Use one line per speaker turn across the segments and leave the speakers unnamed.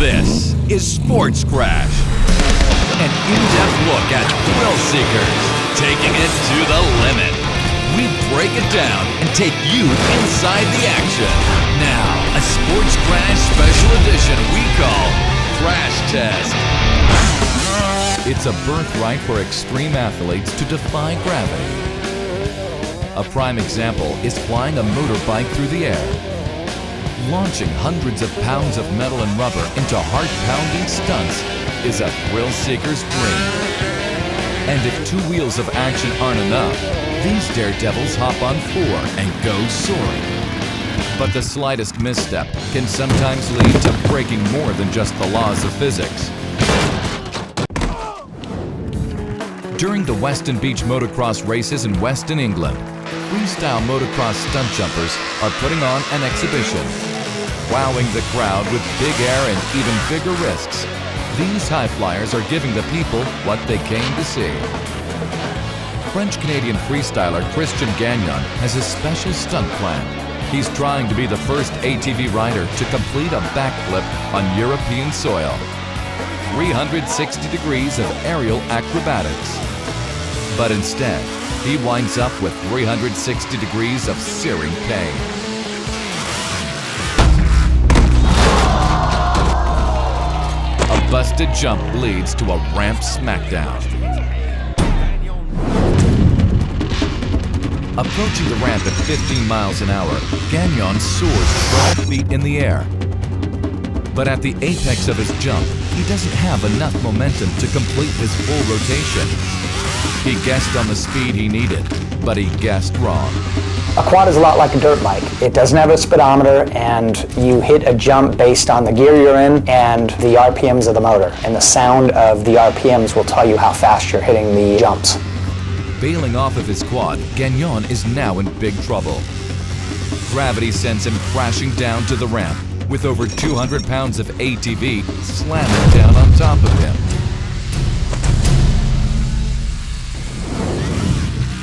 This is Sports Crash, an in-depth look at thrill seekers taking it to the limit. We break it down and take you inside the action. Now, a Sports Crash special edition we call Crash Test. It's a birthright for extreme athletes to defy gravity. A prime example is flying a motorbike through the air. Launching hundreds of pounds of metal and rubber into heart-pounding stunts is a thrill seeker's dream. And if two wheels of action aren't enough, these daredevils hop on four and go soaring. But the slightest misstep can sometimes lead to breaking more than just the laws of physics. During the Weston Beach motocross races in Weston, England, freestyle motocross stunt jumpers are putting on an exhibition. Wowing the crowd with big air and even bigger risks, these high flyers are giving the people what they came to see. French-Canadian freestyler Christian Gagnon has a special stunt plan. He's trying to be the first ATV rider to complete a backflip on European soil. 360 degrees of aerial acrobatics. But instead, he winds up with 360 degrees of searing pain. A busted jump leads to a ramp smackdown. Approaching the ramp at 15 miles an hour, Gagnon soars 12 feet in the air. But at the apex of his jump, he doesn't have enough momentum to complete his full rotation. He guessed on the speed he needed, but he guessed wrong.
A quad is a lot like a dirt bike. It doesn't have a speedometer, and you hit a jump based on the gear you're in and the RPMs of the motor. And the sound of the RPMs will tell you how fast you're hitting the jumps.
Bailing off of his quad, Gagnon is now in big trouble. Gravity sends him crashing down to the ramp, with over 200 pounds of ATV slamming down on top of him.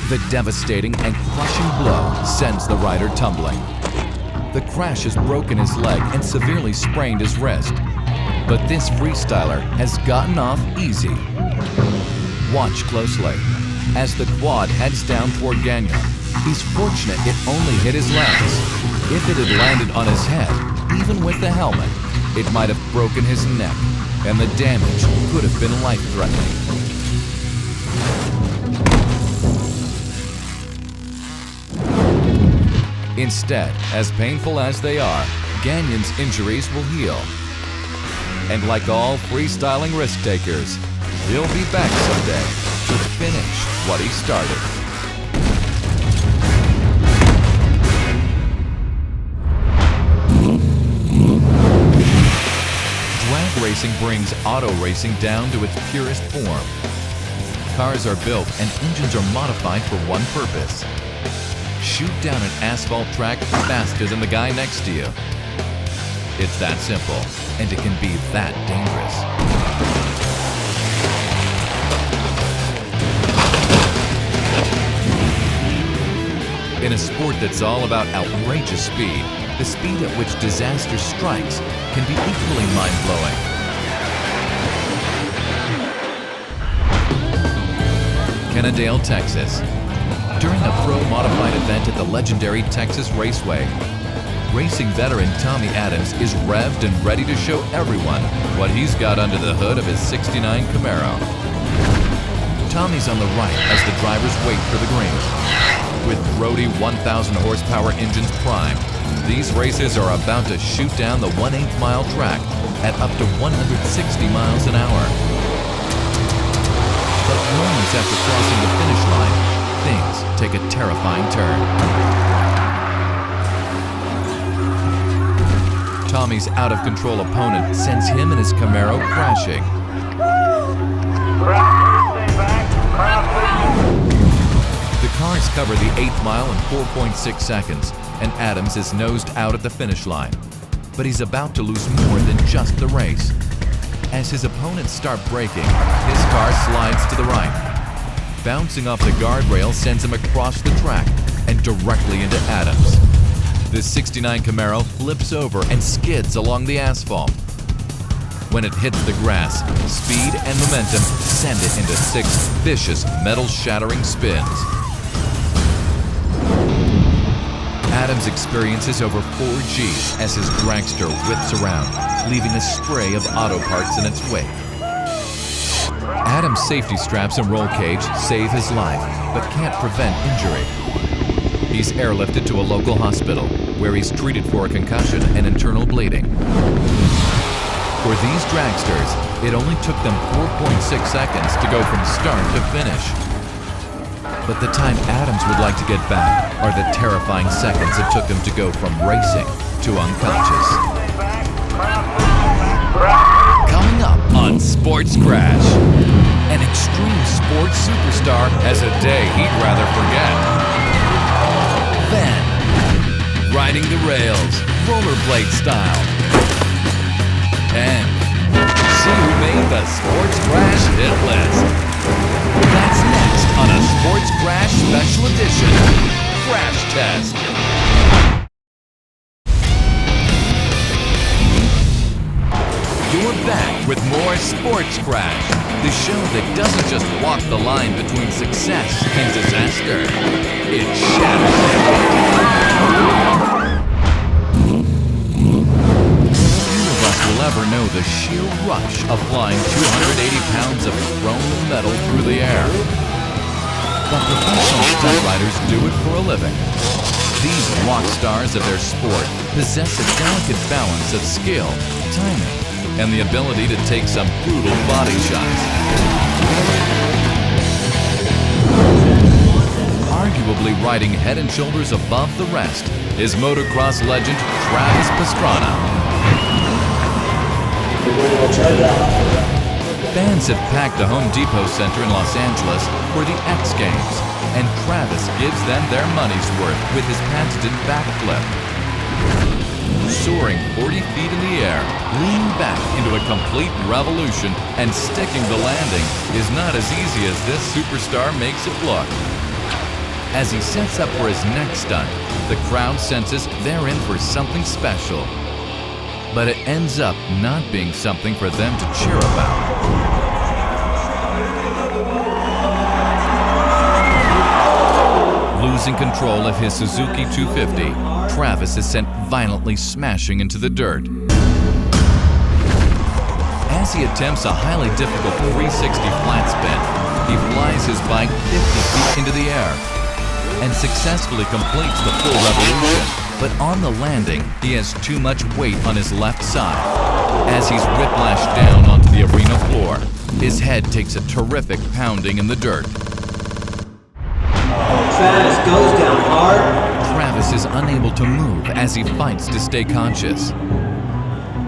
The devastating and crushing blow sends the rider tumbling. The crash has broken his leg and severely sprained his wrist. But this freestyler has gotten off easy. Watch closely. As the quad heads down toward Gagnon, he's fortunate it only hit his legs. If it had landed on his head, even with the helmet, it might have broken his neck, and the damage could have been life-threatening. Instead, as painful as they are, Gagnon's injuries will heal. And like all freestyling risk-takers, he'll be back someday to finish what he started. Drag racing brings auto racing down to its purest form. Cars are built and engines are modified for one purpose: shoot down an asphalt track faster than the guy next to you. It's that simple, and it can be that dangerous. In a sport that's all about outrageous speed, the speed at which disaster strikes can be equally mind-blowing. Kennedale, Texas. During a pro-modified event at the legendary Texas Raceway, racing veteran Tommy Adams is revved and ready to show everyone what he's got under the hood of his '69 Camaro. Tommy's on the right as the drivers wait for the green. With Brody 1,000 horsepower engines primed, these racers are about to shoot down the 1/8 mile track at up to 160 miles an hour. But moments after crossing the finish line, things take a terrifying turn. Tommy's out-of-control opponent sends him and his Camaro crashing. The cars cover the 8th mile in 4.6 seconds, and Adams is nosed out at the finish line. But he's about to lose more than just the race. As his opponents start braking, his car slides to the right. Bouncing off the guardrail sends him across the track and directly into Adams. The '69 Camaro flips over and skids along the asphalt. When it hits the grass, speed and momentum send it into 6 vicious, metal-shattering spins. Adams experiences over 4 Gs as his dragster whips around, leaving a spray of auto parts in its wake. Adam's safety straps and roll cage save his life, but can't prevent injury. He's airlifted to a local hospital, where he's treated for a concussion and internal bleeding. For these dragsters, it only took them 4.6 seconds to go from start to finish. But the time Adams would like to get back are the terrifying seconds it took him to go from racing to unconscious. Coming up on Sports Crash, an extreme sports superstar has a day he'd rather forget. Then, riding the rails, rollerblade style. And see who made the Sports Crash hit list. That's next on a Sports Crash Special Edition Crash Test. You're back with more Sports Crash, the show that doesn't just walk the line between success and disaster. It shatters it. Will ever know the sheer rush of flying 280 pounds of chrome metal through the air. But professional stunt riders do it for a living. These rock stars of their sport possess a delicate balance of skill, timing, and the ability to take some brutal body shots. Arguably riding head and shoulders above the rest is motocross legend Travis Pastrana. Fans have packed the Home Depot Center in Los Angeles for the X Games, and Travis gives them their money's worth with his patented backflip. Soaring 40 feet in the air, leaning back into a complete revolution and sticking the landing is not as easy as this superstar makes it look. As he sets up for his next stunt, the crowd senses they're in for something special. But it ends up not being something for them to cheer about. Losing control of his Suzuki 250, Travis is sent violently smashing into the dirt. As he attempts a highly difficult 360 flat spin, he flies his bike 50 feet into the air and successfully completes the full revolution. But on the landing, he has too much weight on his left side. As he's whiplashed down onto the arena floor, his head takes a terrific pounding in the dirt.
Travis goes down hard.
Travis is unable to move as he fights to stay conscious.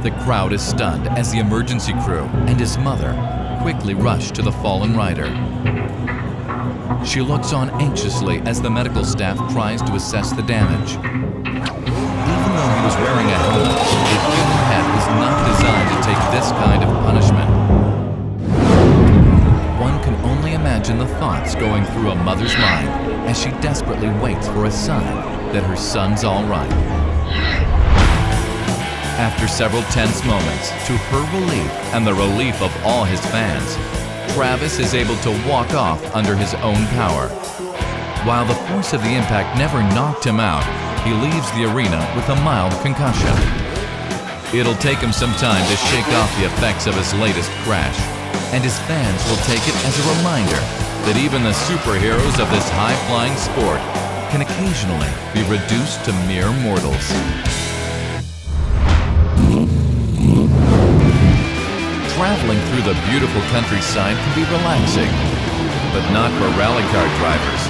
The crowd is stunned as the emergency crew and his mother quickly rush to the fallen rider. She looks on anxiously as the medical staff tries to assess the damage. Even though he was wearing a helmet, the human head was not designed to take this kind of punishment. One can only imagine the thoughts going through a mother's mind as she desperately waits for a sign that her son's all right. After several tense moments, to her relief and the relief of all his fans, Travis is able to walk off under his own power. While the force of the impact never knocked him out, he leaves the arena with a mild concussion. It'll take him some time to shake off the effects of his latest crash, and his fans will take it as a reminder that even the superheroes of this high-flying sport can occasionally be reduced to mere mortals. Traveling through the beautiful countryside can be relaxing, but not for rally car drivers.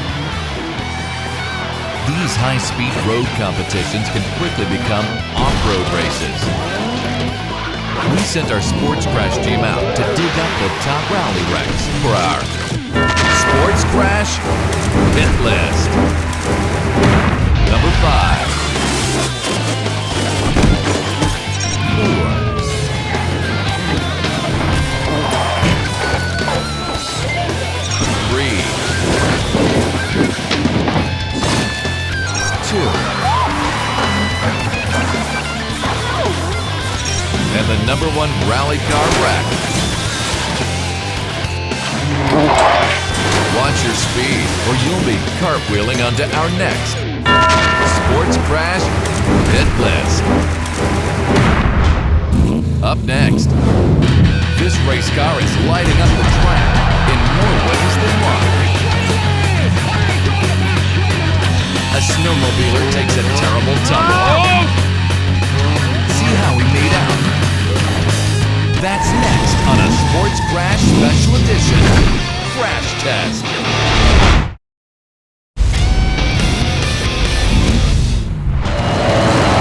These high-speed road competitions can quickly become off-road races. We sent our Sports Crash team out to dig up the top rally wrecks for our Sports Crash Hit List. Number 5. 4. 2. And the #1 rally car wreck. Watch your speed, or you'll be cartwheeling onto our next Sports Crash Hit List. Up next, this race car is lighting up the track in more ways than one. A snowmobiler takes a terrible tumble. See how he made out. That's next on a Sports Crash Special Edition Crash Test.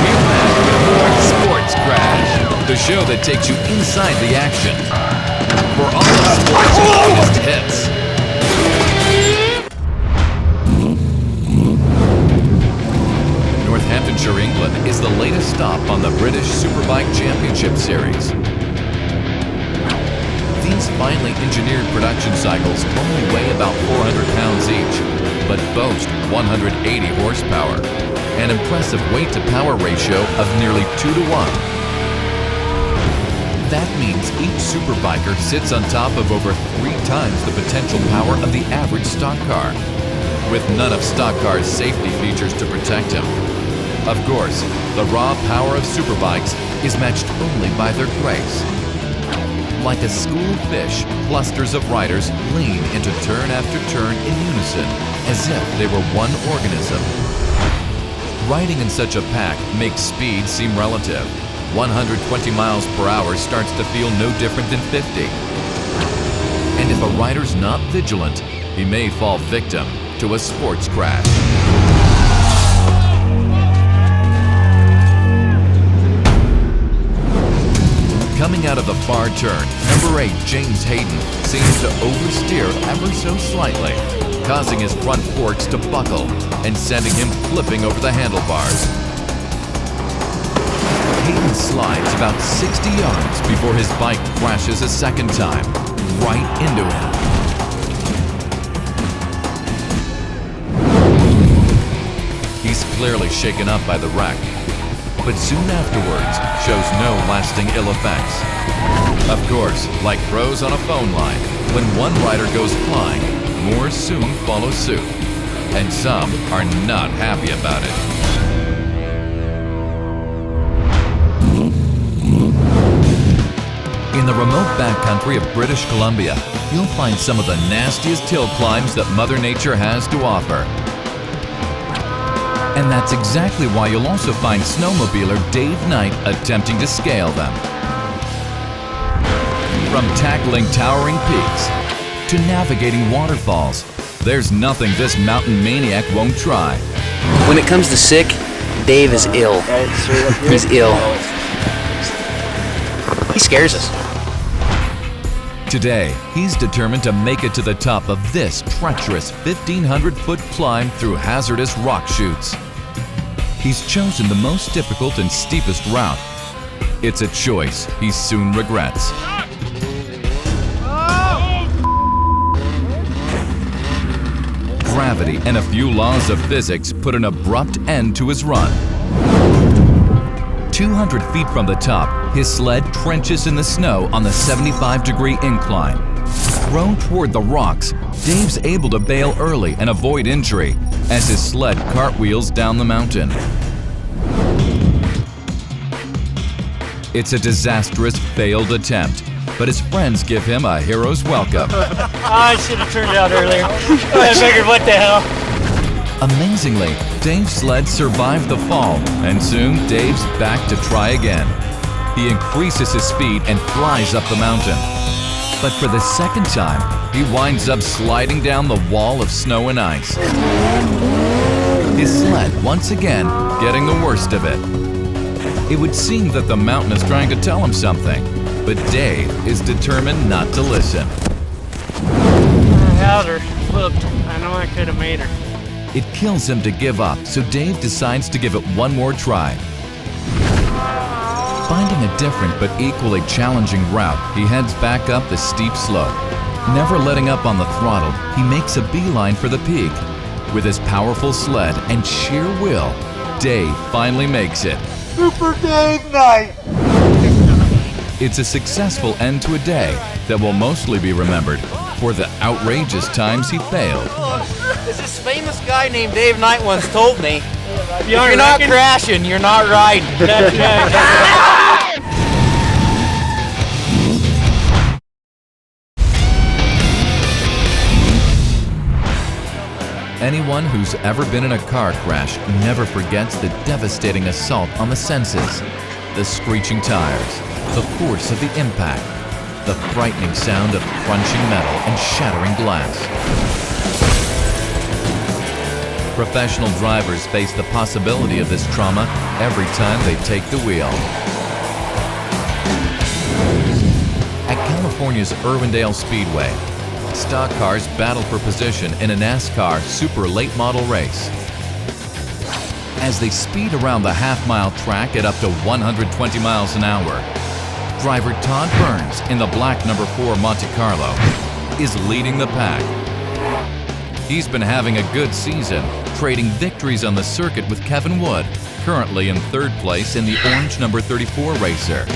We're back with more Sports Crash, the show that takes you inside the action for all the sports' biggest hits. Northamptonshire, England is the latest stop on the British Superbike Championship Series. These finely engineered production cycles only weigh about 400 pounds each, but boast 180 horsepower, an impressive weight-to-power ratio of nearly 2 to 1. That means each superbiker sits on top of over 3 times the potential power of the average stock car, with none of stock car's safety features to protect him. Of course, the raw power of superbikes is matched only by their grace. Like a school of fish, clusters of riders lean into turn after turn in unison, as if they were one organism. Riding in such a pack makes speed seem relative. 120 miles per hour starts to feel no different than 50. And if a rider's not vigilant, he may fall victim to a sports crash. Coming out of the far turn, #8 James Hayden seems to oversteer ever so slightly, causing his front forks to buckle and sending him flipping over the handlebars. Hayden slides about 60 yards before his bike crashes a second time, right into him. He's clearly shaken up by the wreck, but soon afterwards shows no lasting ill effects. Of course, like pros on a phone line, when one rider goes flying, more soon follow suit, and some are not happy about it. In the remote backcountry of British Columbia, you'll find some of the nastiest hill climbs that Mother Nature has to offer. And that's exactly why you'll also find snowmobiler Dave Knight attempting to scale them. From tackling towering peaks to navigating waterfalls, there's nothing this mountain maniac won't try.
When it comes to sick, Dave is ill. He's ill. He scares us.
Today, he's determined to make it to the top of this treacherous 1,500-foot climb through hazardous rock chutes. He's chosen the most difficult and steepest route. It's a choice he soon regrets. Gravity and a few laws of physics put an abrupt end to his run. 200 feet from the top, his sled trenches in the snow on the 75-degree incline. Thrown toward the rocks, Dave's able to bail early and avoid injury as his sled cartwheels down the mountain. It's a disastrous, failed attempt, but his friends give him a hero's welcome.
I should have turned out earlier. I figured, what the hell?
Amazingly, Dave's sled survived the fall, and soon Dave's back to try again. He increases his speed and flies up the mountain. But for the second time, he winds up sliding down the wall of snow and ice. His sled, once again, getting the worst of it. It would seem that the mountain is trying to tell him something, but Dave is determined not to listen.
I had her flipped. I know I could have made her.
It kills him to give up, so Dave decides to give it one more try. Finding a different but equally challenging route, he heads back up the steep slope. Never letting up on the throttle, he makes a beeline for the peak. With his powerful sled and sheer will, Dave finally makes it.
Super Dave Knight!
It's a successful end to a day that will mostly be remembered for the outrageous times he failed.
As this famous guy named Dave Knight once told me, if
You
you're not crashing, you're not riding.
That's right.
Anyone who's ever been in a car crash never forgets the devastating assault on the senses, the screeching tires, the force of the impact, the frightening sound of crunching metal and shattering glass. Professional drivers face the possibility of this trauma every time they take the wheel. At California's Irwindale Speedway, stock cars battle for position in a NASCAR super late model race. As they speed around the half-mile track at up to 120 miles an hour, driver Todd Burns in the black number 4 Monte Carlo is leading the pack. He's been having a good season, trading victories on the circuit with Kevin Wood, currently in 3rd place in the orange number 34 racer.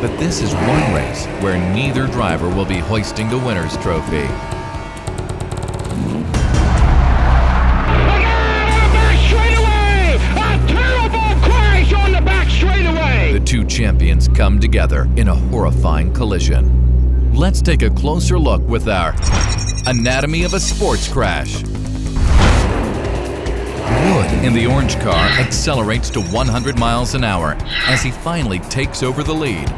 But this is one race where neither driver will be hoisting the winner's trophy. The two champions come together in a horrifying collision. Let's take a closer look with our Anatomy of a Sports Crash. Wood in the orange car accelerates to 100 miles an hour as he finally takes over the lead.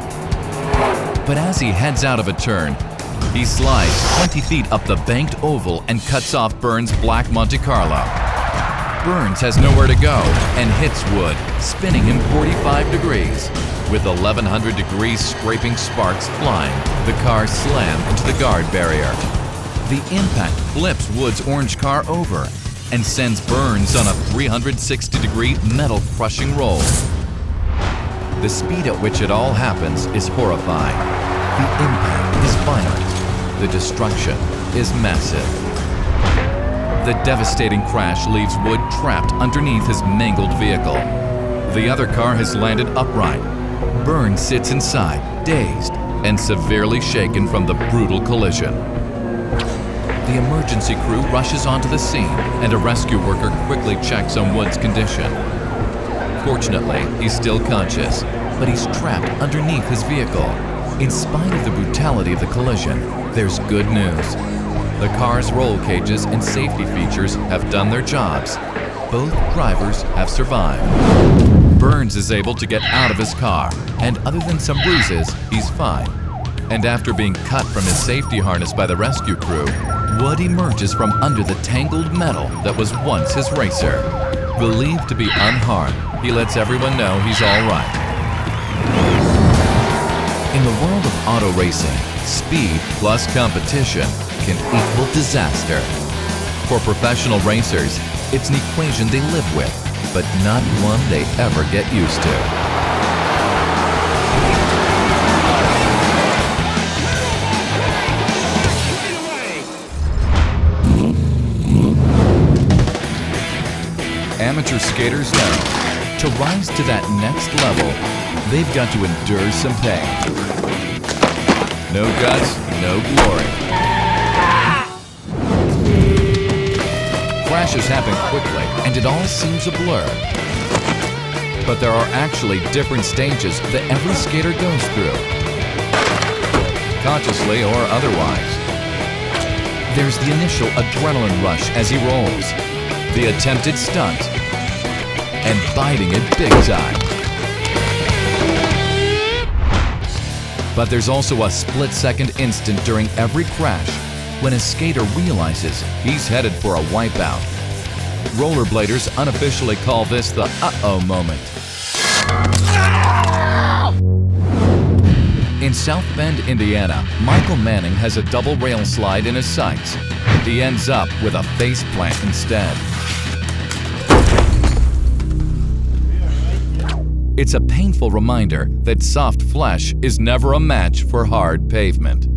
But as he heads out of a turn, he slides 20 feet up the banked oval and cuts off Burns' black Monte Carlo. Burns has nowhere to go and hits Wood, spinning him 45 degrees. With 1,100 degrees scraping sparks flying, the car slammed into the guard barrier. The impact flips Wood's orange car over and sends Burns on a 360-degree metal-crushing roll. The speed at which it all happens is horrifying. The impact is violent. The destruction is massive. The devastating crash leaves Wood trapped underneath his mangled vehicle. The other car has landed upright. Burns sits inside, dazed and severely shaken from the brutal collision. The emergency crew rushes onto the scene and a rescue worker quickly checks on Wood's condition. Fortunately, he's still conscious, but he's trapped underneath his vehicle. In spite of the brutality of the collision, there's good news. The car's roll cages and safety features have done their jobs. Both drivers have survived. Burns is able to get out of his car, and other than some bruises, he's fine. And after being cut from his safety harness by the rescue crew, Wood emerges from under the tangled metal that was once his racer. Believed to be unharmed, he lets everyone know he's all right. In the world of auto racing, speed plus competition can equal disaster. For professional racers, it's an equation they live with, but not one they ever get used to. Amateur skaters know, to rise to that next level, they've got to endure some pain. No guts, no glory. Crashes happen quickly, and it all seems a blur. But there are actually different stages that every skater goes through, consciously or otherwise. There's the initial adrenaline rush as he rolls, the attempted stunt, and biting it big time. But there's also a split-second instant during every crash when a skater realizes he's headed for a wipeout. Rollerbladers unofficially call this the uh-oh moment. In South Bend, Indiana, Michael Manning has a double rail slide in his sights. He ends up with a face plant instead. It's a painful reminder that soft flesh is never a match for hard pavement.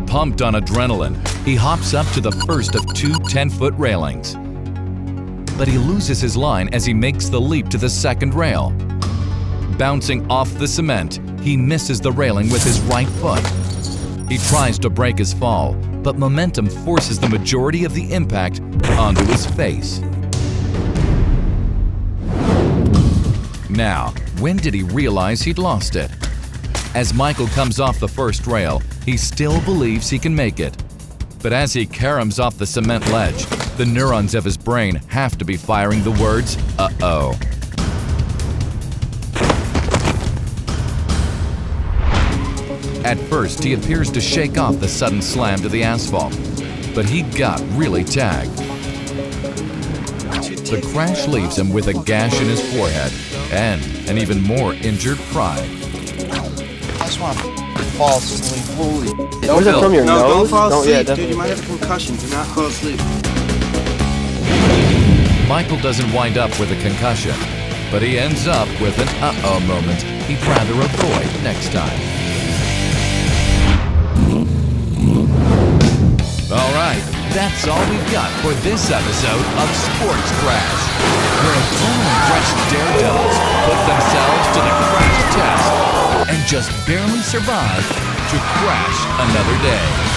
Pumped on adrenaline, he hops up to the first of two 10-foot railings. but he loses his line as he makes the leap to the second rail. Bouncing off the cement, he misses the railing with his right foot. He tries to break his fall, but momentum forces the majority of the impact onto his face. Now, when did he realize he'd lost it? As Michael comes off the first rail, he still believes he can make it. But as he caroms off the cement ledge, the neurons of his brain have to be firing the words, "uh-oh." At first, he appears to shake off the sudden slam to the asphalt, but he got really tagged. The crash leaves him with a gash in his forehead and an even more injured pride.
I just want to fall asleep. Holy.
Was it from your
No,
nose?
don't fall asleep,
Yeah,
dude.
definitely.
You might have a concussion. Do not fall asleep.
Michael doesn't wind up with a concussion, but he ends up with an uh-oh moment he'd rather avoid next time. All right, that's all we've got for this episode of Sports Crash, where adrenaline-drenched daredevils put themselves to the crash test and just barely survive to crash another day.